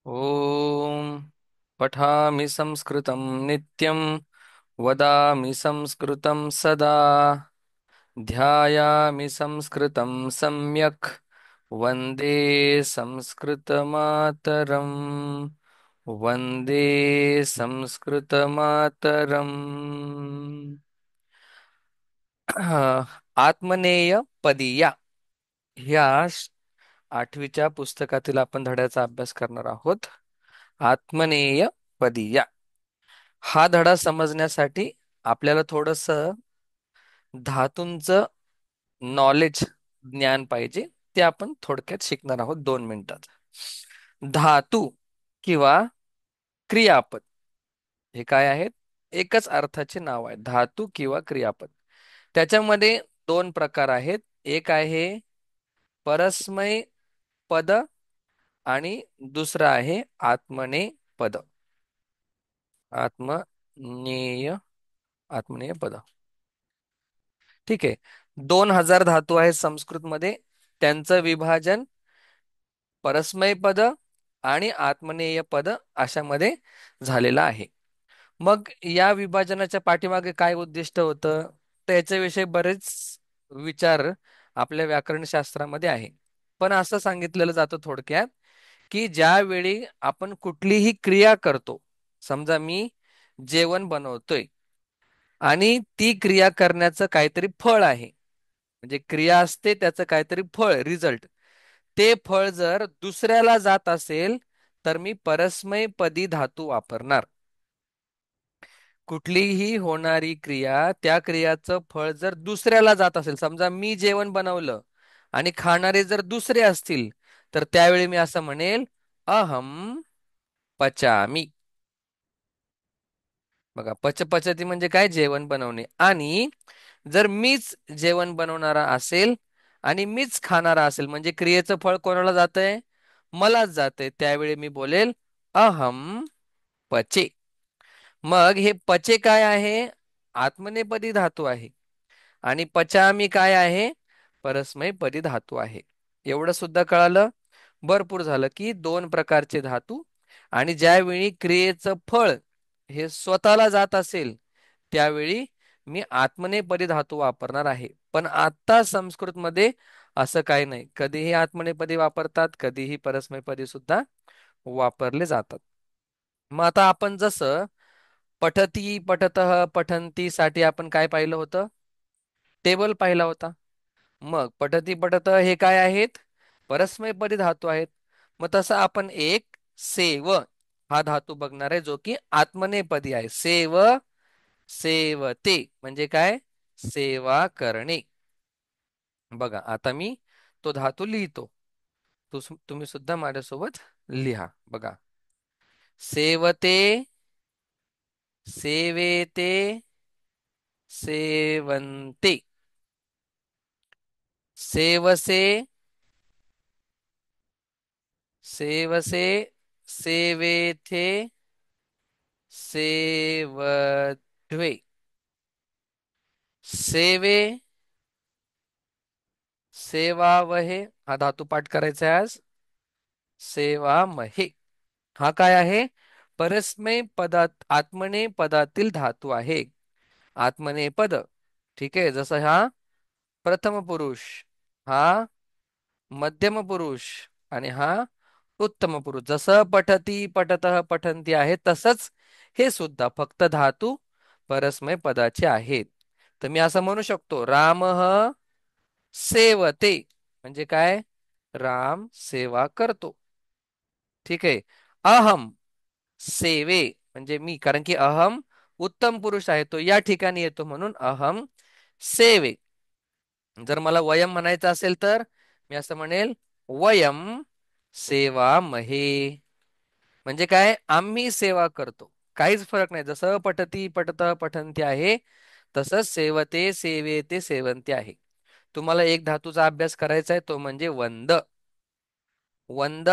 ॐ पठामि संस्कृतं नित्यं वदामि संस्कृतं सदा ध्यायामि संस्कृतं सम्यक् वन्दे संस्कृतमातरम् वन्दे संस्कृतमातरम् आत्मनेय पदीया ह्या 8वीच्या पुस्तकातील आपण धड्याचा अभ्यास करणार आहोत. आत्मनेय पदीया हा धडा समजण्यासाठी आपल्याला थोडस धातूंचं नॉलेज ज्ञान पाहिजे. ते आपण थोडक्यात शिकणार आहोत 2 मिनिटात. धातू किंवा क्रियापद हे काय आहेत? एकच अर्थाचे नाव आहे, धातू किंवा क्रियापद. त्याच्यामध्ये दोन प्रकार आहेत. एक आहे परस्मै पद आणि दुसरं आहे आत्मनेय पद. आत्मनेय आत्मनेय पद. ठीक आहे. 2000 धातू आहेत संस्कृतमध्ये. त्यांचं विभाजन परस्मै पद आणि आत्मनेय पद अशामध्ये झालेलं आहे. मग या विभाजनाच्या पाठीमागे काय उद्दिष्ट होतं? त्याच्याविषयी बरेच विचार आपल्या व्याकरण शास्त्रामध्ये आहे. पण असं सांगितलेलं जातं थोडक्यात, की ज्यावेळी आपण कुठलीही क्रिया करतो, समजा मी जेवण बनवतोय आणि ती क्रिया करण्याचं काहीतरी फळ आहे, म्हणजे क्रिया असते त्याचं काहीतरी फळ, रिझल्ट. ते फळ जर दुसऱ्याला जात असेल तर मी परस्मैपदी धातू वापरणार. कुठलीही होणारी क्रिया, त्या क्रियाचं फळ जर दुसऱ्याला जात असेल, समजा मी जेवण बनवलं आणि खाणारे जर दुसरे असतील, तर त्यावेळी मी असं म्हणेल, अहम पचामी. बघा, पचती म्हणजे काय? जेवण बनवणे. आणि जर मीच जेवण बनवणारा असेल आणि मीच खाणारा असेल, म्हणजे क्रियेचं फळ कोणाला जातंय? मलाच जाते. त्यावेळी मी बोलेल अहम पचे. मग हे पचे काय आहे? आत्मनेपदी धातू आहे. आणि पचामी काय आहे? परस्मैपदी धातू आहे. एवढं सुद्धा कळालं? भरपूर झालं की दोन प्रकारचे धातू, आणि ज्यावेळी क्रियेचं फळ हे स्वतःला जात असेल त्यावेळी मी आत्मनेपदी धातू वापरणार आहे. पण आता संस्कृतमध्ये असं काही नाही. कधीही आत्मनेपदी वापरतात, कधीही परस्मैपदी सुद्धा वापरले जातात. मग आता आपण जसं पठती, पठतः, पठंती साठी आपण काय पाहिलं होतं? टेबल पाहिला होता. मग पठती पठतः हे काय आहेत? परस्मैपदी धातू आहेत. मग तसं आपण एक सेव हा धातू बघणार आहे, जो की आत्मनेपदी आहे. सेव, सेवते म्हणजे काय? सेवा करणे. बघा, आता मी तो धातू लिहितो. तुम्ही सुद्धा माझ्यासोबत लिहा. बघा, सेवते, सेवेते, सेवंते, सेवसे, सेवसे, सेवेथे, सेवध्वे, सेवे, सेवावहे. हा धातू पाठ करायचा आहे आज. सेवामहे हा काय आहे? परस्मै पदात आत्मने पदातील धातू आहे. आत्मने पद. ठीक आहे. जसं हा प्रथम पुरुष, हा मध्यम पुरुष आणि हा उत्तम पुरुष. जसं पठती, पठतः, पठंती आहे, तसंच हे सुद्धा फक्त धातू परस्मै पदाचे आहेत. तर मी असं म्हणू शकतो, रामः सेवते म्हणजे काय? राम सेवा करतो. ठीक आहे. अहम सेवे म्हणजे मी, कारण की अहम उत्तम पुरुष आहे, तो या ठिकाणी येतो म्हणून अहम सेवे. जर मला वयम म्हणायचं असेल तर मी असं म्हणेल, वयम सेवामहे म्हणजे काय? आम्ही सेवा करतो. काहीच फरक नाही. जसं पठती, पठतः, पठंती आहे, तसंच सेवते, सेवेते, सेवंती आहे. तुम्हाला एक धातूचा अभ्यास करायचा आहे, तो म्हणजे वंद. वंद,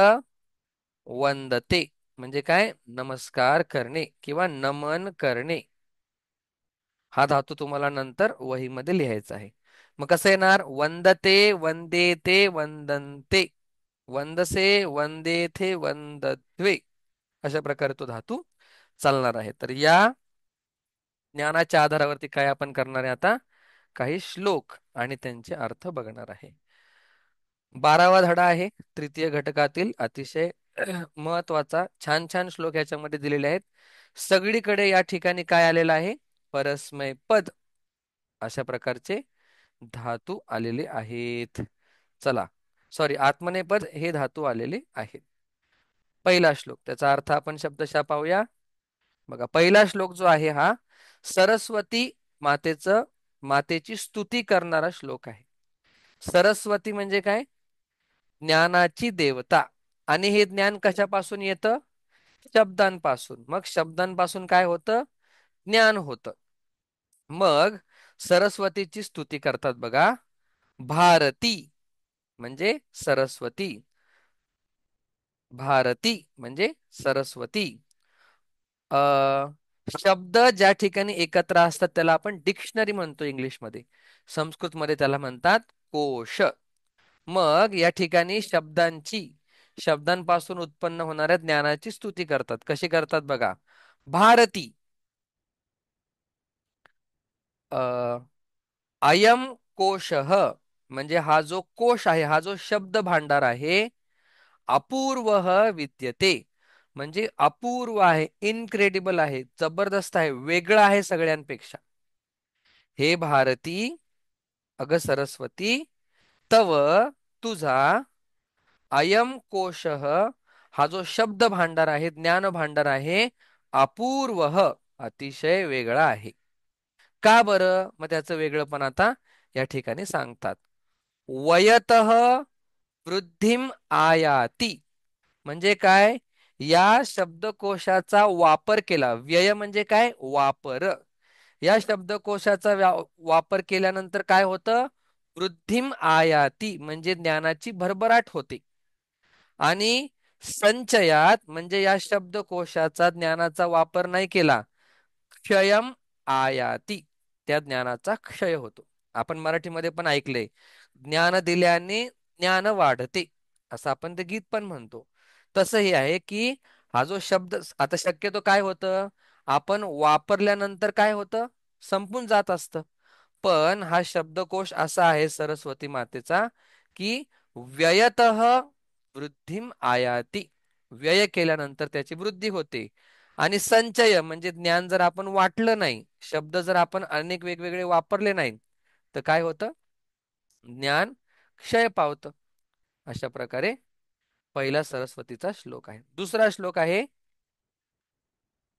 वंदते म्हणजे काय? नमस्कार करणे किंवा नमन करणे. हा धातू तुम्हाला नंतर वहीमध्ये लिहायचा आहे. मग कसं येणार? वंदते, वंदेते, वंदनते. वंदसे, वंदेथे, वंदद्वे अशा प्रकारे तो धातू चालणार आहे. तर या ज्ञानाच्या आधारावरती काय आपण करणार आहे आता, काही श्लोक आणि त्यांचे अर्थ बघणार आहे. 12वा धडा आहे तृतीय घटकातील अतिशय महत्वाचा. छान छान श्लोक याच्यामध्ये दिलेले आहेत. सगळीकडे या ठिकाणी काय आलेलं आहे, परस्मय पद अशा प्रकारचे धातू आलेले आहेत. चला, सॉरी, आत्मनेपद हे धातू आलेले आहेत. पहिला श्लोक, त्याचा अर्थ आपण शब्दशः पाहूया. बघा, पहिला श्लोक जो आहे हा सरस्वती मातेची स्तुती करणारा श्लोक आहे. सरस्वती म्हणजे काय, ज्ञानाची देवता. आणि हे ज्ञान कशापासून येतं, शब्दांपासून. मग शब्दांपासून काय होतं, ज्ञान होतं. मग सरस्वतीची स्तुती करतात बघा. भारती म्हणजे सरस्वती, भारती म्हणजे सरस्वती. अ शब्द ज्या ठिकाणी एकत्र असतात त्याला आपण डिक्शनरी म्हणतो इंग्लिशमध्ये. संस्कृतमध्ये त्याला म्हणतात कोश. मग या ठिकाणी शब्दांपासून उत्पन्न होणाऱ्या ज्ञानाची स्तुती करतात. कशी करतात बघा. भारती, अ, अयम कोशः म्हणजे हा जो कोश आहे, हा जो शब्द भांडार आहे, अपूर्व विद्यते म्हणजे अपूर्व आहे, इनक्रेडिबल आहे, जबरदस्त आहे, वेगळं आहे सगळ्यांपेक्षा. हे भारती, अग सरस्वती, तव तुझा अयम कोशः हा जो शब्द भांडार आहे, ज्ञान भांडार आहे, अपूर्व अतिशय वेगळा आहे. का बरं, मग त्याचं वेगळंपण आता या ठिकाणी सांगतात. वयतः वृद्धिम आयाती म्हणजे काय, या शब्दकोशाचा वापर केला. व्यय म्हणजे काय, वापर. या शब्दकोशाचा वापर केल्यानंतर काय होतं, वृद्धिम आयाती म्हणजे ज्ञानाची भरभराट होते. आणि संचयात म्हणजे या शब्दकोशाचा ज्ञानाचा वापर नाही केला, क्षयम आयाती त्या ज्ञानाचा क्षय होतो. आपण मराठीमध्ये पण ऐकले, ज्ञान दिल्याने ज्ञान वाढते, असं आपण ते गीत पण म्हणतो. तसं हे आहे की हा जो शब्द आता शक्यतो काय होतं, आपण वापरल्यानंतर काय होतं, संपून जात असतं. पण हा शब्दकोश असा आहे सरस्वती मातेचा की व्ययतः वृद्धिम आयाती, व्यय केल्यानंतर त्याची वृद्धी होते. आणि संचय म्हणजे ज्ञान जर आपण वाटलं नाही, शब्द जर आपण अनेक वेगवेगळे वापरले नाही, तर काय होतं, ज्ञान क्षय पावतं. अशा प्रकारे पहिला सरस्वतीचा श्लोक आहे. दुसरा श्लोक आहे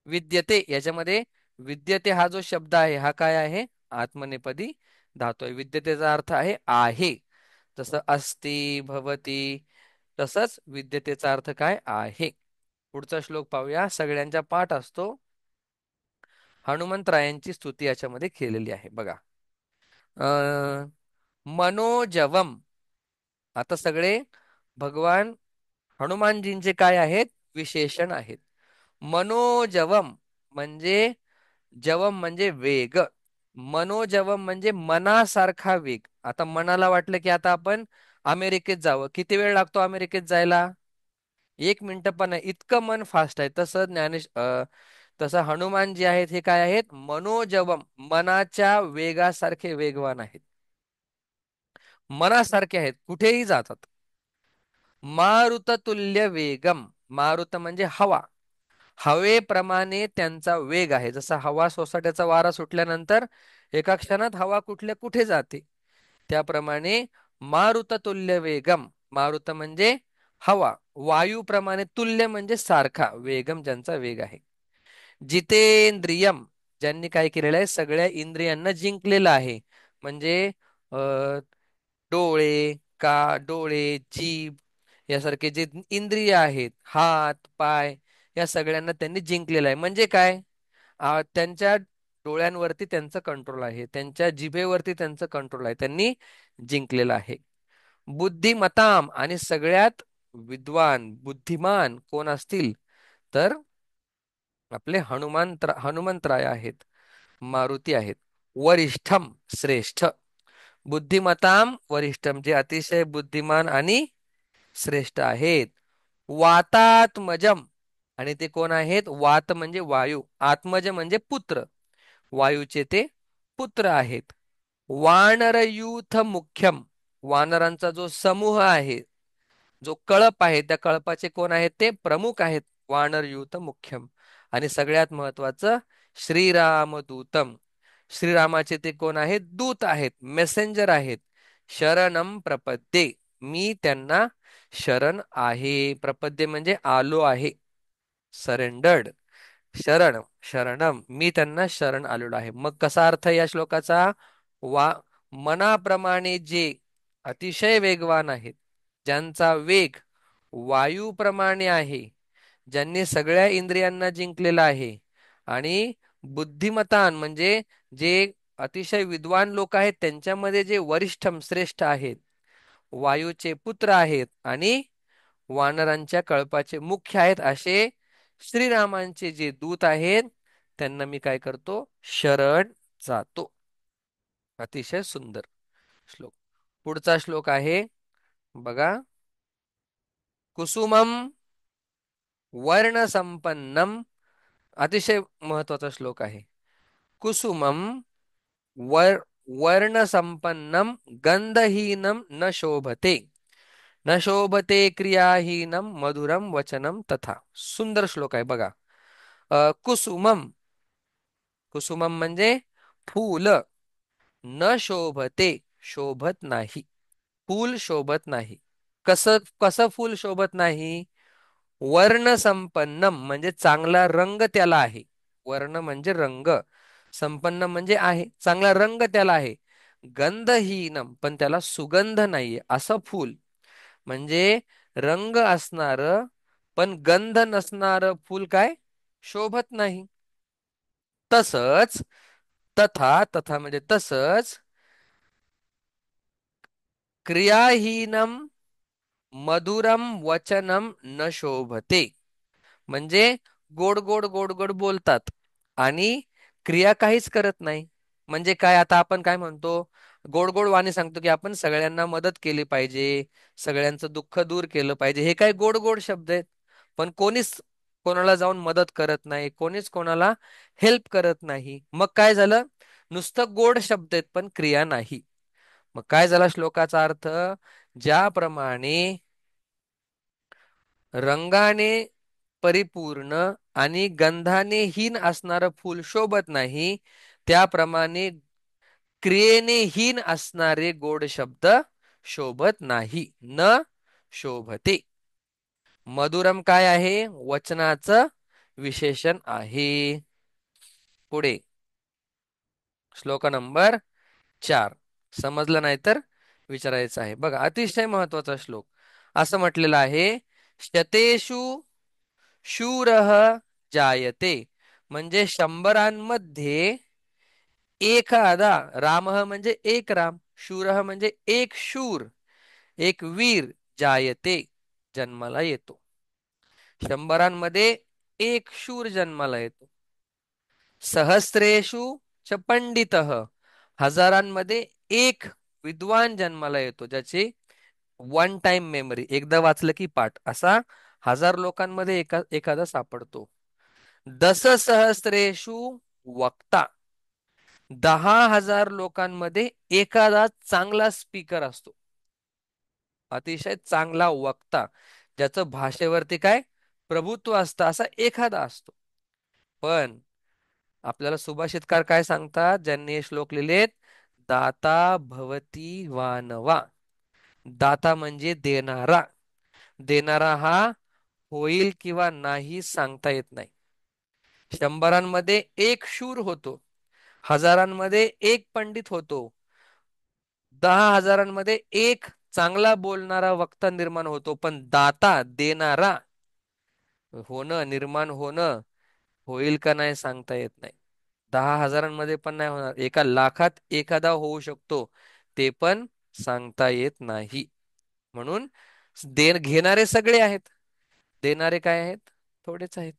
विद्यते. याच्यामध्ये विद्यते हा जो शब्द आहे हा काय आहे, आत्मनेपदी धातू आहे. विद्यतेचा अर्थ आहे. जसं अस्ति भवती, तसंच विद्यतेचा अर्थ काय आहे. पुढचा श्लोक पाहूया, सगळ्यांचा पाठ असतो. हनुमंतरायांची स्तुती याच्यामध्ये केलेली आहे बघा. अ मनोजवम, आता सगळे भगवान हनुमानजींचे काय आहेत, विशेषण आहेत. मनोजवम म्हणजे, जवम म्हणजे वेग, मनोजवम म्हणजे मनासारखा वेग. आता मनाला वाटलं की आता आपण अमेरिकेत जावं, किती वेळ लागतो अमेरिकेत जायला, 1 मिनिट पण नाही, इतकं मन फास्ट आहे. तसं तसं हनुमान जे आहेत हे काय आहेत, मनोजवम मनाच्या वेगासारखे वेगवान आहेत, मनासारखे आहेत, कुठेही जातात. मारुततुल्य वेगम, मारुत म्हणजे हवा, हवेप्रमाणे त्यांचा वेग आहे. जसा हवा सोसाट्याचा वारा सुटल्यानंतर एका क्षणात हवा कुठल्या कुठे जाते, त्याप्रमाणे मारुततुल्य वेगम, मारुत म्हणजे हवा, वायूप्रमाणे, तुल्य म्हणजे सारखा, वेगम ज्यांचा वेग आहे. जितेंद्रियम ज्यांनी काय केलेलं आहे, सगळ्या इंद्रियांना जिंकलेलं आहे. म्हणजे अ, डोळे, जीभ यासारखे जे इंद्रिय आहेत, हात पाय, या सगळ्यांना त्यांनी जिंकलेलं आहे. म्हणजे काय, त्यांच्या डोळ्यांवरती त्यांचं कंट्रोल आहे, त्यांच्या जिभेवरती त्यांचं कंट्रोल आहे, त्यांनी जिंकलेलं आहे. बुद्धिमताम आणि सगळ्यात विद्वान बुद्धिमान कोण असतील, तर आपले हनुमंतराय आहेत, मारुती आहेत. वरिष्ठम श्रेष्ठ, बुद्धिमताम वरिष्ठम जे अतिशय बुद्धिमान आणि श्रेष्ठ आहेत. वातात्मजम, आणि ते कोण आहेत? वात म्हणजे वायू, आत्मज म्हणजे पुत्र, वायूचे ते पुत्र आहेत. वानरयूथ मुख्यम, वानरांचा जो समूह आहे, जो कळप आहे, त्या कळपाचे कोण आहेत? ते प्रमुख आहेत, वानरयूथ मुख्यम. आणि सगळ्यात महत्वाचं श्रीरामदूतम, श्रीरामाचे ते कोण आहेत? दूत आहेत, मेसेंजर आहेत. शरणम प्रपद्ये, मी त्यांना शरण आहे. प्रपद्ये म्हणजे आलो आहे, सरेंडर्ड. शरण, शरणम, मी त्यांना शरण आलेलो आहे. मग कसा अर्थ आहे या श्लोकाचा? वा मनाप्रमाणे जे अतिशय वेगवान आहेत, ज्यांचा वेग वायूप्रमाणे आहे, ज्यांनी सगळ्या इंद्रियांना जिंकलेला आहे, आणि बुद्धिमतान म्हणजे जे अतिशय विद्वान लोक आहेत, त्यांच्यामध्ये जे वरिष्ठम श्रेष्ठ आहेत, वायूचे पुत्र आहेत, आणि वानरांच्या कळपाचे मुख्य आहेत, असे श्रीरामांचे जे दूत आहेत, त्यांना मी काय करतो? शरण जातो. अतिशय सुंदर श्लोक. पुढचा श्लोक आहे बघा. कुसुमम वर्णसंपन्नम, अतिशय महत्वाचा श्लोक आहे. कुसुमम वर वर्णसंपन्नम गंधहीनम न शोभते, न शोभते क्रियाहीनम मधुरम वचनम तथा. सुंदर श्लोक आहे बघा. कुसुमम, कुसुमम म्हणजे फूल, न शोभते, शोभत नाही, फूल शोभत नाही. कसं कसं फूल शोभत नाही? वर्ण संपन्नम म्हणजे चांगला रंग त्याला आहे. वर्ण म्हणजे रंग, संपन्न म्हणजे आहे, चांगला रंग त्याला आहे. गंधहीनम, पण त्याला सुगंध नाहीये, असं फूल. म्हणजे रंग असणार पण गंध नसणार फूल काय शोभत नाही. तसच, तथा, तथा म्हणजे तसच, क्रियाहीनम मधुरम वचनम न शोभते, म्हणजे गोड गोड गोड गोड बोलतात आणि क्रिया काहीच करत नाही. म्हणजे काय? आता आपण काय म्हणतो? गोड गोड वाणी सांगतो की आपण सगळ्यांना मदत केली पाहिजे, सगळ्यांचं दुःख दूर केलं पाहिजे, हे काय गोड गोड शब्द आहेत. पण कोणीच कोणाला जाऊन मदत करत नाही, कोणीच कोणाला हेल्प करत नाही. मग काय झालं? नुसतं गोड शब्द आहेत पण क्रिया नाही. मग काय झाला श्लोकाचा अर्थ? ज्याप्रमाणे रंगाने परिपूर्ण आणि गंधाने हीन असणारं फूल शोभत नाही, त्याप्रमाणे क्रियेने हीन असणारे गोड शब्द शोभत नाही, न शोभते. मधुरम काय आहे? वचनाचं विशेषण आहे. पुढे श्लोक नंबर 4. समजलं नाही तर विचारायचं आहे बघा. अतिशय महत्वाचा श्लोक. असं म्हटलेलं आहे, शतेषु शूरः जायते, म्हणजे शंभरांमध्ये एखादा, रामः म्हणजे एक राम, शूरः म्हणजे एक शूर, एक वीर, जायते जन्माला येतो. शंभरांमध्ये एक शूर जन्माला येतो. सहस्रेषु च पंडितः, हजारांमध्ये एक विद्वान जन्माला येतो, ज्याची वन टाइम मेमरी, एकदा वाचलं की पाठ, असा हजार लोकांमध्ये एखादा सापडतो. दस सहस्रेषु वक्ता, 10,000 लोकांमध्ये एखादा चांगला स्पीकर असतो, अतिशय चांगला वक्ता, ज्याचं भाषेवरती काय प्रभुत्व असतं, असा एखादा असतो. पण आपल्याला सुभाषितकार काय सांगतात, ज्यांनी हे श्लोक लिहिलेत? दाता भवती वानवा, दाता म्हणजे देणारा, देणारा हा होईल किंवा नाही सांगता येत नाही. शंभरांमध्ये एक शूर होतो, हजारांमध्ये एक पंडित होतो, 10,000मध्ये एक चांगला बोलणारा वक्ता निर्माण होतो, पण दाता देणारा होणं, निर्माण होणं, होईल का नाही सांगता येत नाही. 10,000मध्ये पण नाही होणार, एका लाखात एखादा होऊ शकतो, ते पण सांगता येत नाही. म्हणून घेणारे सगळे आहेत, देणारे काय आहेत? थोडेच आहेत.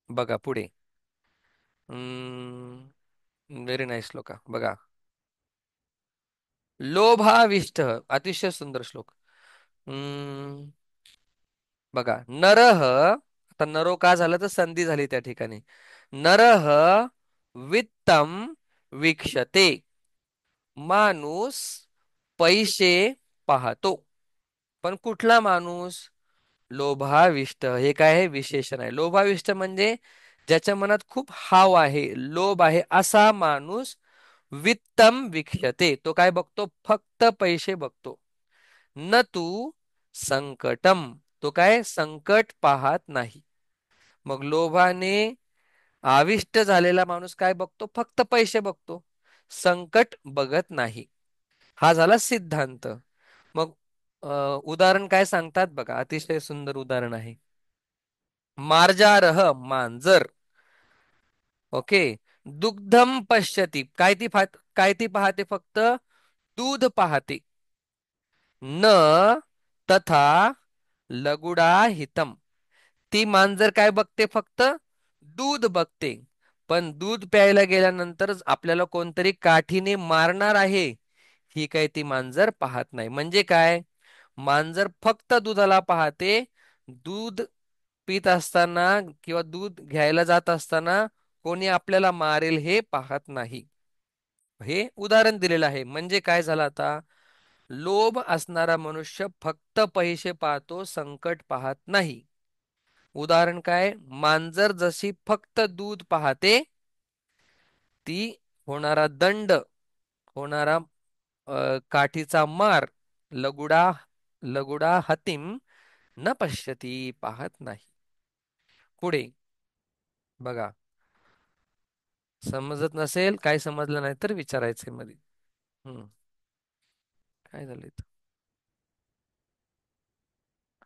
बघा पुढे. व्हेरी नाईस श्लोका बघा. लोभाविष्ट, अतिशय सुंदर श्लोक. हम्म, बघा नरह, आता नरो का झालं तर संधी झाली त्या ठिकाणी. नरह वित्तम वीक्षते, माणूस पैसे पाहतो. पण कुठला माणूस? लोभाविष्ट. हे काय आहे? विशेषण आहे. लोभाविष्ट म्हणजे ज्याच्या मनात खूप हाव आहे, लोभ आहे, असा माणूस वित्तम वीक्षते. तो काय बघतो? फक्त पैसे बघतो. न तू संकटम, तो काय संकट पाहत नाही. मग लोभाने आविष्ट झालेला माणूस काय बघतो? फक्त पैसे बघतो, संकट बघत नाही. हा झाला सिद्धांत. मग उदाहरण काय सांगतात बघा, अतिशय सुंदर उदाहरण आहे. मार्जारह मांजर. ओके. दुग्धम पश्यती, काय ती पाहते? फक्त दूध पाहते. न तथा लगुडा हितम, ती मांजर काय बघते? फक्त दूध बघते. पण दूध प्यायला गेल्यानंतर आपल्याला कोणतरी काठीने मारणार आहे, ही काय ती मांजर पाहत नाही. म्हणजे काय? मांजर फक्त दुधाला पाहते. दूध पित असताना किंवा दूध घ्यायला जात असताना कोणी आपल्याला मारेल हे पाहत नाही. हे उदाहरण दिलेलं आहे. म्हणजे काय झालं आता? लोभ असणारा मनुष्य फक्त पैसे पाहतो, संकट पाहत नाही. उदाहरण काय? मांजर जशी फक्त दूध पाहते, ती होणारा दंड, होणारा काठीचा मार, लगुडा लगुडा हतीम न पश्यती, पाहत नाही. पुढे बघा. समजत नसेल, काय समजलं नाही तर विचारायचंय मध्ये. हम्म, काय झालं इथं?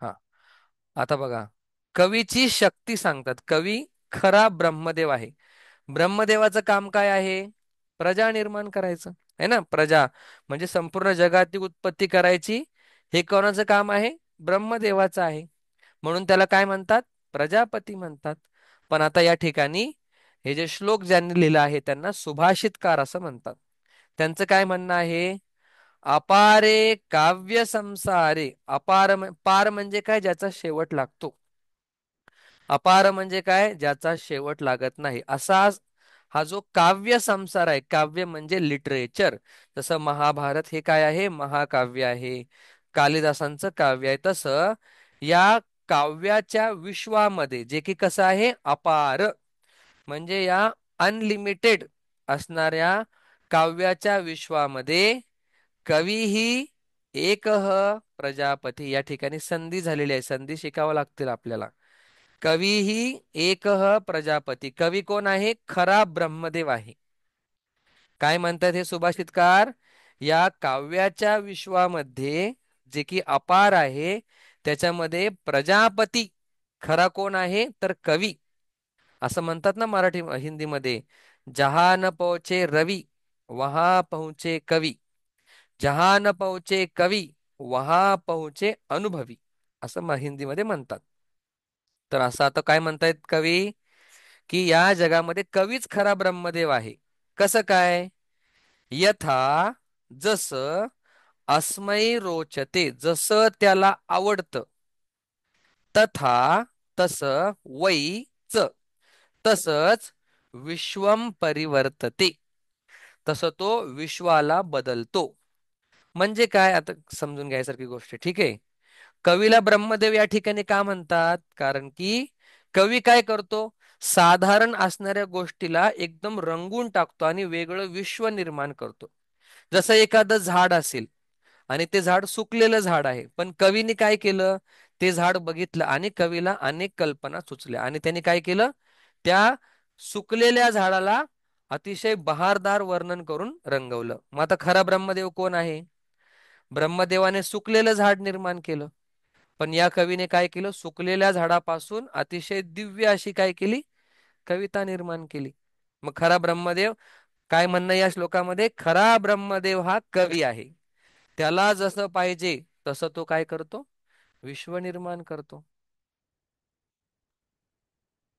हा, आता बघा. कवीची शक्ती सांगतात. कवी खरा ब्रह्मदेव आहे. ब्रह्मदेवाचं काम काय आहे? प्रजा निर्माण करायचं आहे ना. प्रजा म्हणजे संपूर्ण जगाची उत्पत्ती करायची. हे कोणाचं काम आहे? ब्रह्मदेवाचं आहे. म्हणून त्याला काय म्हणतात? प्रजापती म्हणतात. पण आता या ठिकाणी हे जे श्लोक ज्यांनी लिहिला आहे त्यांना सुभाषितकार असं म्हणतात. त्यांचं काय म्हणणं आहे? अपारे काव्य संसारे. पार म्हणजे काय? ज्याचा शेवट लागतो. अपार म्हणजे काय? ज्याचा शेवट लागत नाही. असा हा जो काव्य संसार आहे, काव्य म्हणजे लिटरेचर. जसं महाभारत हे काय आहे? महाकाव्य आहे. कालिदासांचं काव्य आहे. तसं या काव्याच्या विश्वामध्ये जे की कसं आहे? अपार म्हणजे या अनलिमिटेड असणाऱ्या काव्याच्या विश्वामध्ये कवीही एकह प्रजापती. या ठिकाणी संधी झालेली आहे. संधी शिकावं लागतील आपल्याला. कवीही एकह प्रजापती. कवी कोण आहे? खरा ब्रह्मदेव आहे. काय म्हणतात हे सुभाषितकार? या काव्याच्या विश्वामध्ये जे की अपार आहे, त्याच्यामध्ये प्रजापती खरा कोण आहे? तर कवी. असं म्हणतात ना मराठी हिंदीमध्ये, जहा न पोचे रवी वहा पहुंचे कवी, जहा न पोचे कवी वहा पहुंचे अनुभवी, असं हिंदीमध्ये म्हणतात. तर असं आता काय म्हणतायत कवी? की या जगामध्ये कवीच खरा ब्रह्मदेव आहे. कसं काय? यथा, जसं, अस्मै रोचते, जसं त्याला आवडतं, तथा, तसं, वै, च, तसंच, विश्वम परिवर्तते, तसं तो विश्वाला बदलतो. म्हणजे काय? आता समजून घ्यायसारखी गोष्ट आहे. ठीक आहे. कवीला ब्रह्मदेव या ठिकाणी का म्हणतात? कारण की कवी काय करतो? साधारण असणाऱ्या गोष्टीला एकदम रंगून टाकतो आणि वेगळं विश्व निर्माण करतो. जसं एखादं झाड असेल आणि ते झाड सुकलेलं झाड आहे, पण कवीने काय केलं? ते झाड बघितलं आणि कवीला अनेक कल्पना सुचल्या आणि त्याने काय केलं? त्या सुकलेल्या झाडाला अतिशय बहारदार वर्णन करून रंगवलं. मग आता खरा ब्रह्मदेव कोण आहे? ब्रह्मदेवाने सुकलेलं झाड निर्माण केलं. पण या कवीने काय केलं? सुकलेल्या झाडापासून अतिशय दिव्य अशी काय केली? कविता निर्माण केली. मग खरा ब्रह्मदेव, काय म्हणणं या श्लोकामध्ये? खरा ब्रह्मदेव हा कवी आहे. त्याला जसं पाहिजे तसं तो काय करतो? विश्व निर्माण करतो.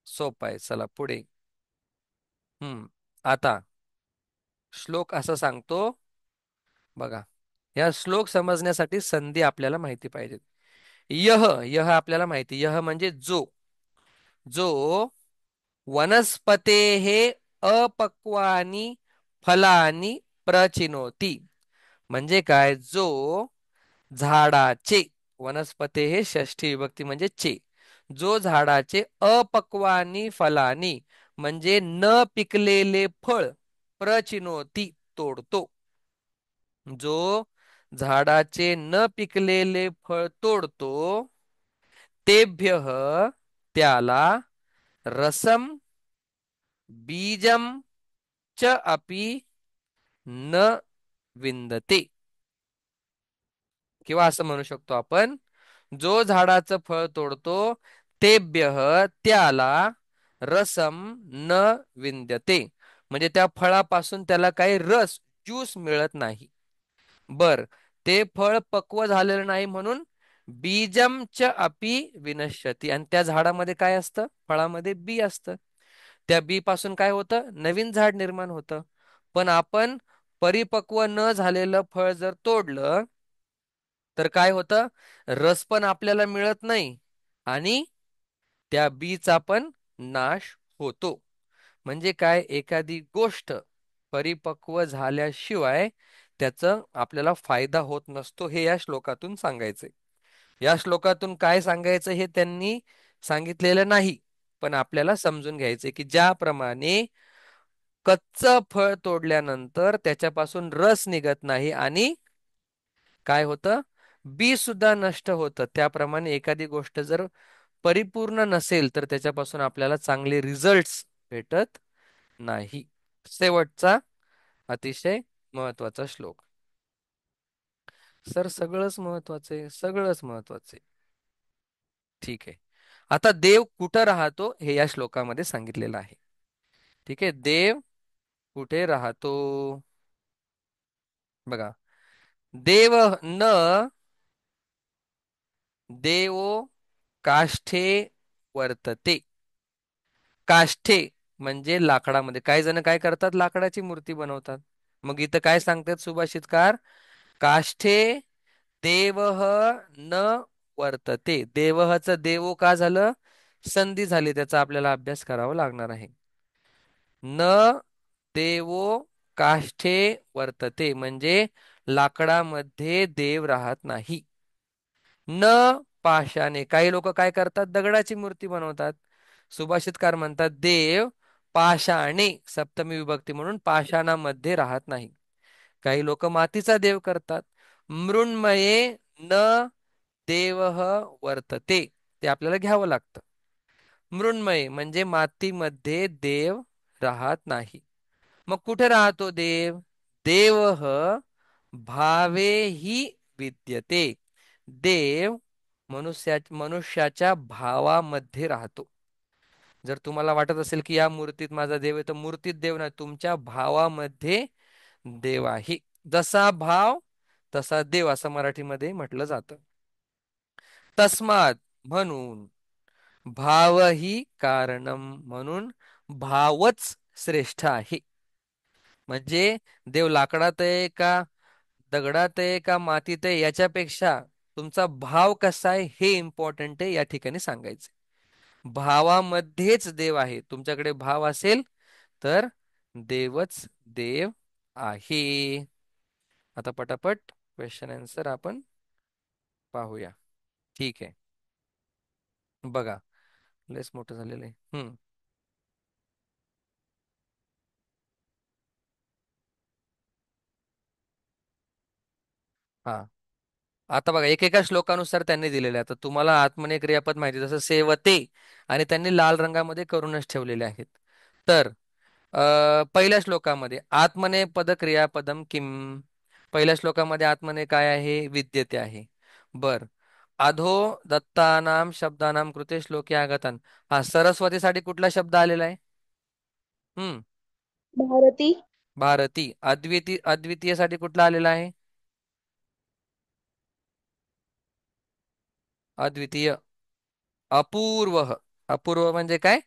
सोपं आहे. चला पुढे. आता श्लोक असं सांगतो बघा. या श्लोक समजण्यासाठी संधी आपल्याला माहिती पाहिजे. यह यह आपल्याला माहिती, यह म्हणजे जो, जो वनस्पतेः अपक्वानि फलानि प्रचिनोति. म्हणजे काय, जो झाडाचे, वनस्पते हे षष्ठी विभक्ती म्हणजे चे, जो झाडाचे अपक्वानी फलानी म्हणजे न पिकलेले फळ प्रचिनोती तोडतो. जो झाडाचे न पिकलेले फळ तोडतो, तेभ्यः त्याला रसम बीजम च अपि न विंदते. किंवा असं म्हणू शकतो आपण, जो झाडाचं फळ तोडतो, तेभ्यः त्याला रसम न विंद्यते, म्हणजे त्या फळापासून त्याला काही रस, ज्यूस मिळत नाही. बर, ते फळ पक्व झालेलं नाही म्हणून बीजम च अपि विनश्यती. आणि त्या झाडामध्ये काय असतं, फळामध्ये बी असतं. त्या बी पासून काय होतं, नवीन झाड निर्माण होतं. पण आपण परिपक्व न झालेलं फळ जर तोडलं, तर काय होतं, रस पण आपल्याला मिळत नाही आणि त्या बीचा पण नाश होतो. म्हणजे काय, एखादी गोष्ट परिपक्व झाल्याशिवाय त्याचा आपल्याला फायदा होत नसतो, हे या श्लोकातून सांगायचंय. या श्लोकातून काय सांगायचं हे त्यांनी सांगितलेलं नाही, पण आपल्याला समजून घ्यायचंय की ज्याप्रमाणे कच्च फळ तोडल्यानंतर त्याच्यापासून रस निघत नाही आणि काय होतं, बी सुद्धा नष्ट होतं, त्याप्रमाणे एखादी गोष्ट जर परिपूर्ण नसेल तर त्याच्यापासून आपल्याला चांगले रिझल्ट्स भेटत नाही. शेवटचा अतिशय महत्वाचा श्लोक. सर सगळंच महत्वाचं आहे, सगळंच महत्वाचं आहे. ठीक आहे. आता देव कुठं राहतो हे या श्लोकामध्ये सांगितलेलं आहे. ठीक आहे, देव कुठे राहतो बघा. देव न देवो काष्ठे वर्तते. काष्ठे म्हणजे लाकडामध्ये, काही जण काय करतात, लाकडाची मूर्ती बनवतात. मग इथं काय सांगतात सुभाषितकार, काष्ठे देवह न वर्तते. देवहचं देवो का झालं, संधी झाली, त्याचा आपल्याला अभ्यास करावा लागणार आहे. न देवो काष्ठे वर्तते म्हणजे लाकडामध्ये देव राहत नाही. न पाषाणे, काही लोक काय करतात, दगडाची मूर्ती बनवतात. सुभाषितकार म्हणतात देव पाषाणे सप्तमी विभक्ती म्हणून पाषाणामध्ये राहत नाही. काही लोक मातीचा देव करतात. मृण्मये न देवः वर्तते, ते आपल्याला घ्यावं लागतं. मृण्मय म्हणजे मातीमध्ये देव राहत नाही. मग कुठे राहतो देव, देवः भावे ही विद्यते. देव मनुष्याच्या भावामध्ये राहतो. जर तुम्हाला वाटत असेल की या मूर्तीत माझा देव आहे, तर मूर्तीत देव नाही, तुमच्या भावामध्ये देव आहे. जसा भाव तसा देव, असं मराठीमध्ये म्हटलं जातं. तस्मात म्हणून, भाव ही कारणम म्हणून भावच श्रेष्ठ आहे. म्हणजे देव लाकडात आहे का, दगडात आहे का, मातीत आहे, याच्यापेक्षा तुमचा भाव कसा आहे हे इम्पॉर्टंट आहे या ठिकाणी सांगायचं. भावामध्येच देव आहे. तुमच्याकडे भाव असेल तर देवच देव आहे. आता पटापट क्वेश्चन आन्सर आपण पाहूया. ठीक आहे, बघा, लेस मोठं झालेलं आहे. हा, आता बघा, एकेका श्लोकानुसार त्यांनी दिलेले आहे. आता तुम्हाला आत्मने क्रियापद माहिती, जसं सेवते, आणि त्यांनी लाल रंगामध्ये करूनच ठेवलेले आहेत. तर पहिल्या श्लोकामध्ये आत्मने पद क्रियापदम किम, पहिल्या श्लोकामध्ये आत्मने काय आहे, विद्यते आहे. बर, अधो दत्तानाम शब्दानाम कृते श्लोके आगतान, हा सरस्वतीसाठी कुठला शब्द आलेला आहे, हम्म, भारती. भारती. अद्वितीयसाठी कुठला आलेला आहे, अद्वितीय. अपूर्व, अपूर्व म्हणजे काय,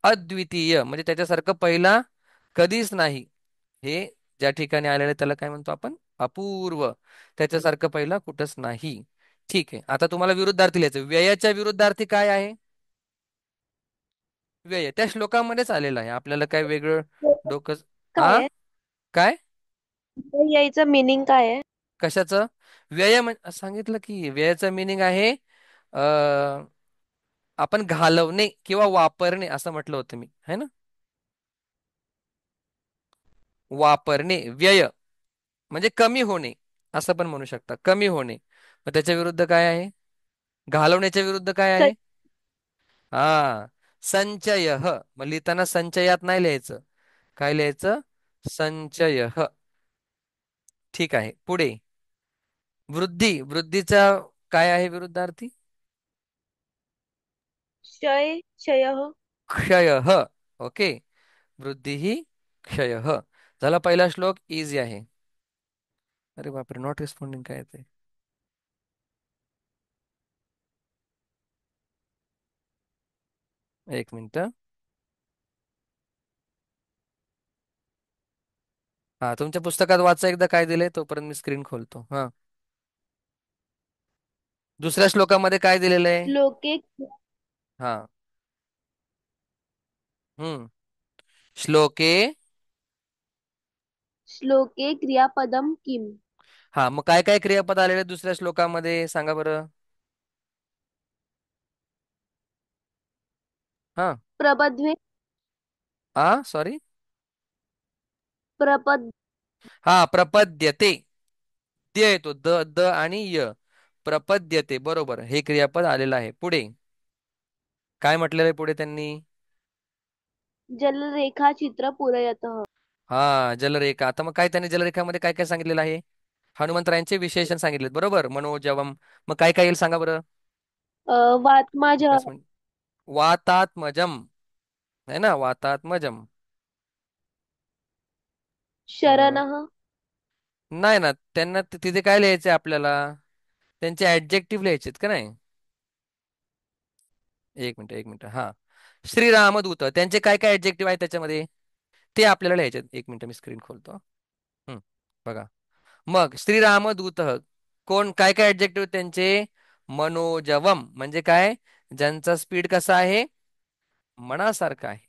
अद्वितीय म्हणजे त्याच्यासारखं पहिला कधीच नाही. हे ज्या ठिकाणी आलेलं आहे त्याला काय म्हणतो आपण, अपूर्व, त्याच्यासारखं पहिला कुठंच नाही. ठीक आहे. आता तुम्हाला विरुद्धार्थी लिहायचं. व्ययाच्या विरुद्धार्थी काय आहे? व्यय त्या श्लोकामध्येच आलेला आहे. आपल्याला काय वेगळं डोकं. काय आ आहे? काय यायचं मीनिंग काय आहे? कशाचं? व्यय सांगितलं की व्ययाचं मिनिंग आहे अ आपण घालवणे किंवा वापरणे असं म्हटलं होतं मी, है ना? वापरणे व्यय म्हणजे कमी होणे असं पण म्हणू शकता. कमी होणे. मग त्याच्या विरुद्ध काय आहे? घालवण्याच्या विरुद्ध काय स- आहे? हा, संचय. मग लिहिताना संचयात नाही लिहायचं. काय लिहायचं? संचय. ठीक आहे. पुढे वृद्धी. वृद्धीचा काय आहे विरुद्धार्थी? क्षय. क्षय. ओके. वृद्धी ही क्षय. झाला पहिला श्लोक. इझी आहे. अरे बापरे, नॉट रिस्पॉन्डिंग काय ते? एक मिनिट. हा, तुमच्या पुस्तकात वाचा एकदा काय दिलंय, तोपर्यंत मी स्क्रीन खोलतो. हा, दुसऱ्या श्लोकामध्ये काय दिलेलं आहे? श्लोके हा. हम्म. श्लोके. श्लोके क्रियापदम किम. हा, मग काय काय क्रियापद आलेले आहेत दुसऱ्या श्लोकामध्ये सांगा बरं. हा. प्रपद्वे सॉरी. प्रपद हा, प्रपद्यते. ते येतो द द आणि य. प्रपद्यते, बरोबर, हे क्रियापद आलेलं आहे. पुढे काय म्हटलेलं आहे पुढे त्यांनी? जलरेखा चित्र पूरयतः. हा, जलरेखा. आता मग काय त्यांनी जलरेखामध्ये काय काय सांगितलेलं आहे? हनुमंतरायांचे विशेषण सांगितलेत, बरोबर, मनोजवम. मग काय काय येईल सांगा बरं. वात्माज एकच मिनिट. वातात्मजम. है ना, वातात्मजम. अ, शरणः. नाही ना, त्यांना तिथे काय लिहायचंय आपल्याला? त्यांचे ऍडजेक्टिव्ह लिहायचेत का नाही? एक मिनिट, एक मिनिट. हा, श्रीरामदूत, त्यांचे काय काय ऍडजेक्टिव्ह आहेत त्याच्यामध्ये? ते आपल्याला लिहायचे आहेत. एक मिनिट, मी स्क्रीन खोलतो. हम्म, बघा. मग श्रीरामदूत कोण, काय काय ऍडजेक्टिव्ह त्यांचे? मनोजवम म्हणजे काय? ज्यांचा स्पीड कसा आहे? मनासारखा आहे.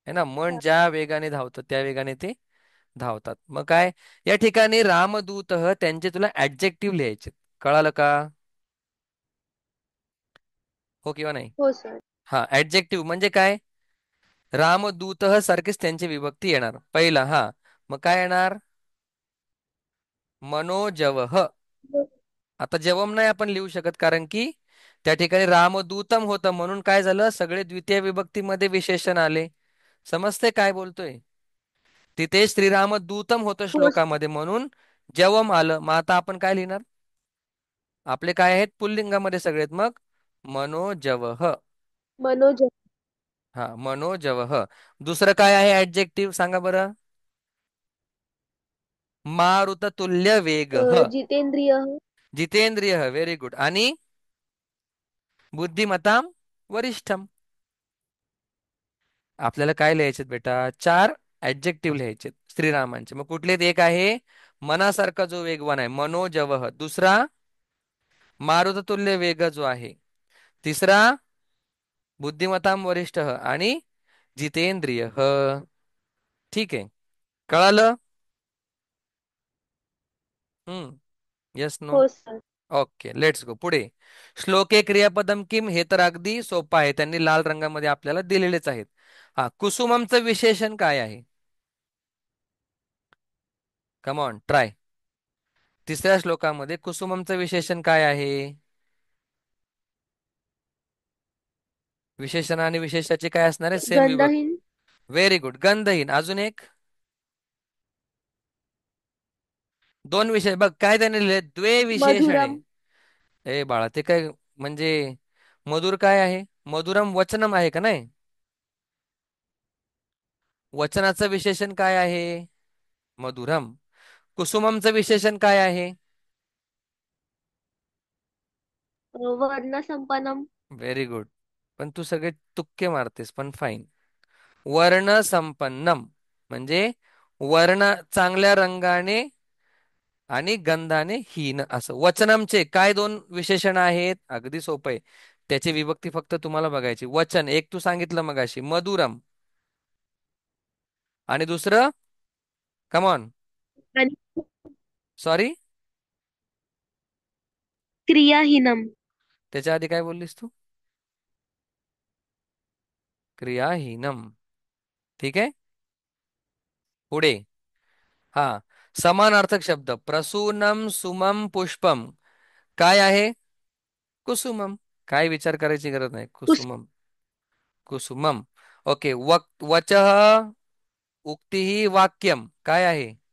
है ना, मन ज्या वेगाने धावतं त्या वेगाने ते धावतात. मग काय, या ठिकाणी रामदूत त्यांचे तुला ऍडजेक्टिव्ह लिहायचे. कळालं का? हो किंवा नाही? हो सर. हा, ऍडजेक्टिव्ह म्हणजे काय? रामदूत सारखेच त्यांची विभक्ती येणार पहिला. हा, मग काय येणार? मनोजव. आता जवम नाही आपण लिहू शकत, कारण की त्या ठिकाणी रामदूतम होतं, म्हणून काय झालं, सगळे द्वितीय विभक्तीमध्ये विशेषण आले. समजते काय बोलतोय? तिथे श्रीरामदूतम होतं हो सर. श्लोकामध्ये, म्हणून जवम आलं. मग आता आपण काय लिहिणार? आपले काय आहेत पुल्लिंगामध्ये सगळेत, मग मनोजवह. मनोज हा, मनोजवह. दुसरं काय आहे ऍडजेक्टिव्ह सांगा बरं. मारुततुल्य वेगः. जितेंद्रिय. जितेंद्रिय, व्हेरी गुड. आणि बुद्धिमताम वरिष्ठम. आपल्याला काय लिहायचे बेटा? चार ऍडजेक्टिव्ह लिहायचे श्रीरामांचे. मग कुठले एक आहे मनासारखा जो वेगवान आहे, मनोजवह. दुसरा मारुततुल्य वेग जो आहे. तिसरा बुद्धिमताम वरिष्ठ आणि जितेंद्रिय. ठीक आहे, कळालं? Yes, no? हो सर. ओके, लेट्स गो पुढे. श्लोके क्रियापदम किम, हे तर अगदी सोपं आहे, त्यांनी लाल रंगामध्ये आपल्याला दिलेलेच आहेत. हा, कुसुममचं विशेषण काय आहे? Come on, try. तिसऱ्या श्लोकामध्ये कुसुममचं विशेषण काय आहे? विशेषण आणि विशेषाचे काय असणार आहे? सेम विभक्ती. गंधहीन. Very good. गंधहीन. अजून एक. दोन विषय बघ काय त्याने लिहिले, द्वे विशेषणे. मधुरम. ए बाळा, ते काय म्हणजे मधुर काय आहे? मधुरम वचनम आहे का नाही? वचनाचं विशेषण काय आहे? मधुरम. कुसुममचं विशेषण काय आहे? वर्णसंपन्नम. Very good. पण तू सगळे तुक्के मारतेस, पण फाईन. वर्ण संपन्नम म्हणजे वर्ण चांगल्या रंगाने आणि गंधाने हीन असं. वचनमचे काय दोन विशेषण आहेत? अगदी सोपं आहे. त्याची विभक्ती फक्त तुम्हाला बघायची. वचन एक तू सांगितलं मगाशी, मधुरम. आणि दुसरं, कमॉन. आणि सॉरी. क्रियाहीनम. त्याच्या आधी काय बोललीस तू? क्रियाहीनम. ठीक आहे. पुढे. हा. समानार्थक शब्द प्रसूनम सुमम पुष्पम काय आहे? कुसुमम. काय विचार करायची गरज नाही. कुस कुसुमम. कुसुमम. ओके. वचः उक्ती वाक्यम काय आहे?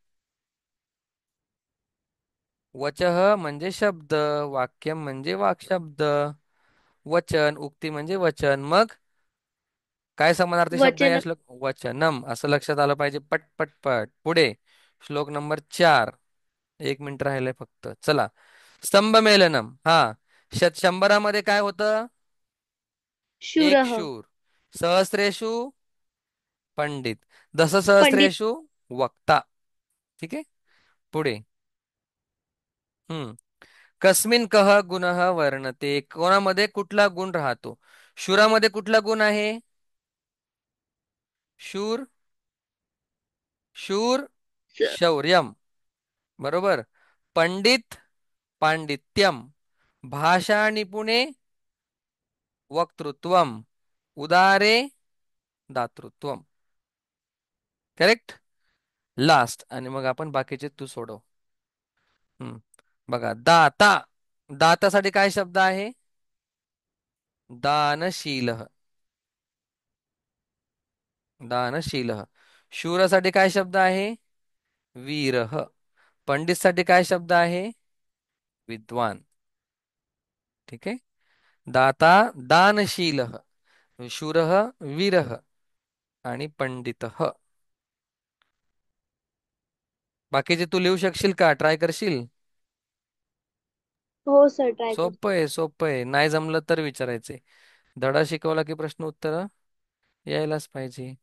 वचः म्हणजे शब्द, वाक्यम म्हणजे वाक्शब्द. वचन उक्ती म्हणजे वचन. मग काय समानार्थी शब्द आहे वचन. या श्लोक? वचनम असं लक्षात आलं पाहिजे. पट पट पट. पुढे. श्लोक नंबर 4. 1 मिनिट राहिलंय फक्त. चला. स्तंभमेलनम. हा. 100मध्ये काय होतं? एक शूरः. शूर. सहस्रेषु पंडित. दस पंडित. सहस्रेषु वक्ता. ठीक आहे. पुढे. हम्म. कस्मिन कह गुणः वर्णते कोणामध्ये कुठला गुण राहतो? शूरामध्ये कुठला गुण आहे? शूर. शूर. स- शौर्यम. बरोबर. पंडित. पांडित्यम. भाषा निपुणे. वक्तृत्वम. उदारे. दातृत्वम. करेक्ट. लास्ट आणि मग आपण बाकीचे तू सोडव. हम्म. बघा दाता. दातासाठी काय शब्द आहे? दानशील. दानशील. शूरसाठी काय शब्द आहे? वीरः. पंडितसाठी काय शब्द आहे? विद्वान. ठीक आहे. दाता. दानशील. शूरः. वीरः. आणि पंडितः. बाकीचे तू लिहू शकशील का? ट्राय करशील? हो सर, ट्राय करते. सोपं आहे, सोपं आहे. नाही जमलं तर विचारायचे. धडा शिकवला की प्रश्न उत्तर यायलाच पाहिजे.